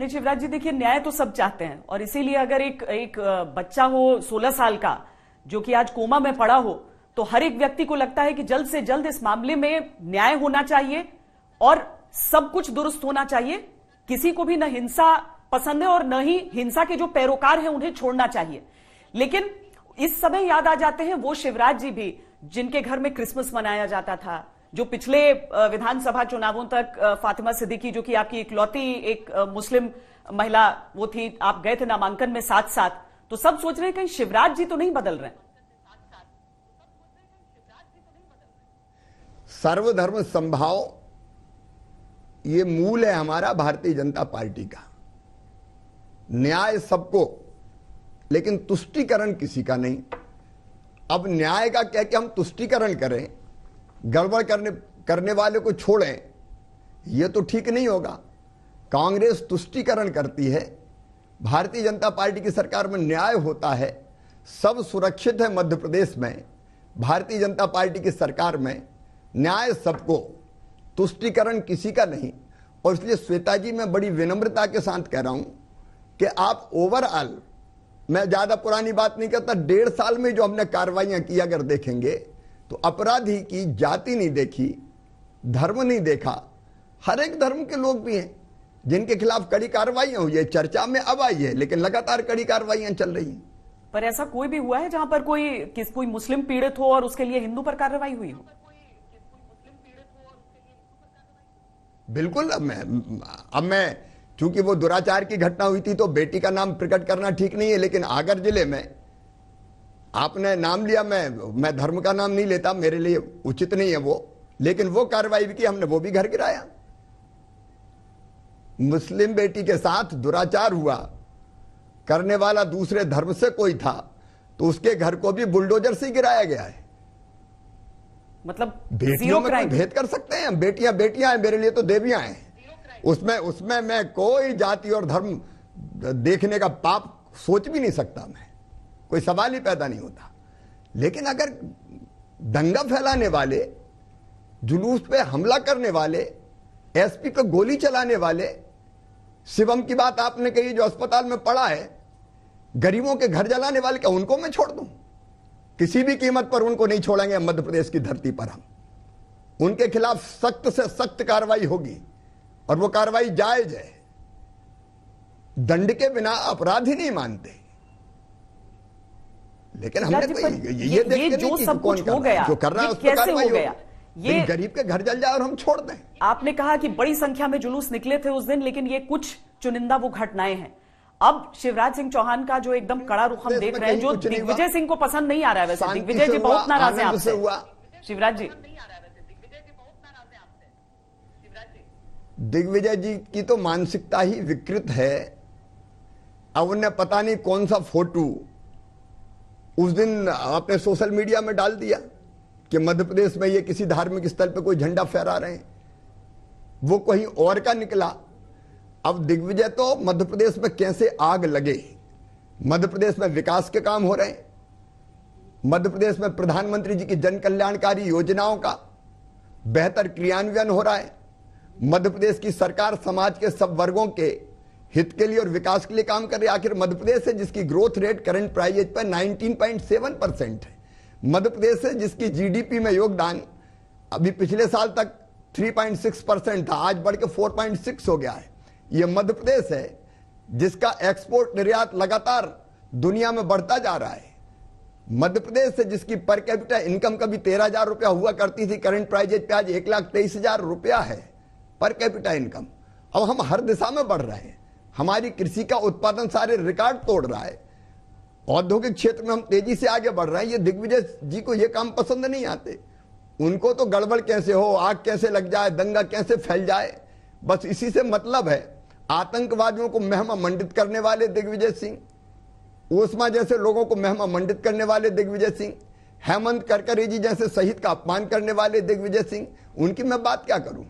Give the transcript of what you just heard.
नहीं शिवराज जी, देखिए न्याय तो सब चाहते हैं और इसीलिए अगर एक बच्चा हो 16 साल का जो कि आज कोमा में पड़ा हो, तो हर एक व्यक्ति को लगता है कि जल्द से जल्द इस मामले में न्याय होना चाहिए और सब कुछ दुरुस्त होना चाहिए। किसी को भी न हिंसा पसंद है और न ही हिंसा के जो पैरोकार हैं उन्हें छोड़ना चाहिए। लेकिन इस समय याद आ जाते हैं वो शिवराज जी भी जिनके घर में क्रिसमस मनाया जाता था, जो पिछले विधानसभा चुनावों तक फातिमा सिद्दीकी जो कि आपकी इकलौती एक मुस्लिम महिला वो थी, आप गए थे नामांकन में साथ साथ, तो सब सोच रहे हैं कहीं शिवराज जी तो नहीं बदल रहे। सर्वधर्म संभाव ये मूल है हमारा भारतीय जनता पार्टी का। न्याय सबको, लेकिन तुष्टीकरण किसी का नहीं। अब न्याय का कह के हम तुष्टीकरण करें, गड़बड़ करने वाले को छोड़ें, यह तो ठीक नहीं होगा। कांग्रेस तुष्टीकरण करती है, भारतीय जनता पार्टी की सरकार में न्याय होता है, सब सुरक्षित है मध्य प्रदेश में। भारतीय जनता पार्टी की सरकार में न्याय सबको, तुष्टीकरण किसी का नहीं। और इसलिए श्वेता जी, मैं बड़ी विनम्रता के साथ कह रहा हूं कि आप ओवरऑल, मैं ज्यादा पुरानी बात नहीं करता, 1.5 साल में जो हमने कार्रवाइयां की अगर देखेंगे तो अपराधी की जाति नहीं देखी, धर्म नहीं देखा। हर एक धर्म के लोग भी हैं जिनके खिलाफ कड़ी कार्रवाइयां हुई है, चर्चा में अब आई है, लेकिन लगातार कड़ी कार्रवाइयां चल रही हैं। पर ऐसा कोई भी हुआ है जहां पर कोई मुस्लिम पीड़ित हो और उसके लिए हिंदू पर कार्रवाई हुई हो? बिल्कुल। अब मैं चूंकि वो दुराचार की घटना हुई थी तो बेटी का नाम प्रकट करना ठीक नहीं है, लेकिन आगर जिले में आपने नाम लिया, मैं धर्म का नाम नहीं लेता, मेरे लिए उचित नहीं है वो, लेकिन वो कार्रवाई भी की हमने, वो भी घर गिराया। मुस्लिम बेटी के साथ दुराचार हुआ, करने वाला दूसरे धर्म से कोई था, तो उसके घर को भी बुलडोजर से गिराया गया है। मतलब बेटियों में कोई भेद कर सकते हैं? बेटियां बेटियां हैं, मेरे लिए तो देवियां हैं। उसमें मैं कोई जाति और धर्म देखने का पाप सोच भी नहीं सकता, मैं कोई सवाल ही पैदा नहीं होता। लेकिन अगर दंगा फैलाने वाले, जुलूस पे हमला करने वाले, एसपी पे गोली चलाने वाले, शिवम की बात आपने कही जो अस्पताल में पड़ा है, गरीबों के घर जलाने वाले, क्या उनको मैं छोड़ दूं? किसी भी कीमत पर उनको नहीं छोड़ेंगे मध्य प्रदेश की धरती पर। हम उनके खिलाफ सख्त से सख्त कार्रवाई होगी और वो कार्रवाई जायज है। दंड के बिना अपराध ही नहीं मानते। लेकिन हमने तो ये देख जो सब कुछ हो गया, जो कर रहा है उस पर कार्रवाई हो गया। ये गरीब के घर जल जाए और हम छोड़ दें। आपने कहा कि बड़ी संख्या में जुलूस निकले थे उस दिन, लेकिन ये कुछ चुनिंदा वो घटनाएं हैं। अब शिवराज सिंह चौहान का जो एकदम कड़ा रुख हम देख रहे हैं, जो दिग्विजय सिंह को पसंद नहीं आ रहा है। वैसे दिग्विजय जी बहुत नाराज हैं आपसे। शिवराज जी, दिग्विजय जी की तो मानसिकता ही विकृत है। अब उन्हें पता नहीं कौन सा फोटो उस दिन आपने सोशल मीडिया में डाल दिया कि मध्य प्रदेश में ये किसी धार्मिक स्थल पे कोई झंडा फहरा रहे हैं, वो कहीं और का निकला। अब दिग्विजय तो मध्य प्रदेश में कैसे आग लगे। मध्य प्रदेश में विकास के काम हो रहे हैं, मध्य प्रदेश में प्रधानमंत्री जी की जन कल्याणकारी योजनाओं का बेहतर क्रियान्वयन हो रहा है। मध्य प्रदेश की सरकार समाज के सब वर्गों के हित के लिए और विकास के लिए काम कर रही है। आखिर मध्य प्रदेश है जिसकी ग्रोथ रेट करंट प्राइस पर 19.7% है। मध्य प्रदेश है जिसकी जीडीपी में योगदान अभी पिछले साल तक 3.6% था, आज बढ़ के 4.6 हो गया है। यह मध्य प्रदेश है जिसका एक्सपोर्ट निर्यात लगातार दुनिया में बढ़ता जा रहा है। मध्य प्रदेश से जिसकी पर कैपिटा इनकम कभी 13,000 रुपया हुआ करती थी, करंट प्राइस पे आज 1,23,000 रुपया है पर कैपिटा इनकम। अब हम हर दिशा में बढ़ रहे हैं। हमारी कृषि का उत्पादन सारे रिकॉर्ड तोड़ रहा है। औद्योगिक क्षेत्र में हम तेजी से आगे बढ़ रहे हैं। ये दिग्विजय जी को ये काम पसंद नहीं आते। उनको तो गड़बड़ कैसे हो, आग कैसे लग जाए, दंगा कैसे फैल जाए, बस इसी से मतलब है। आतंकवादियों को महिमा मंडित करने वाले दिग्विजय सिंह, ओस्मा जैसे लोगों को महिमा मंडित करने वाले दिग्विजय सिंह, हेमंत करकरे जी जैसे शहीद का अपमान करने वाले दिग्विजय सिंह, उनकी मैं बात क्या करूं।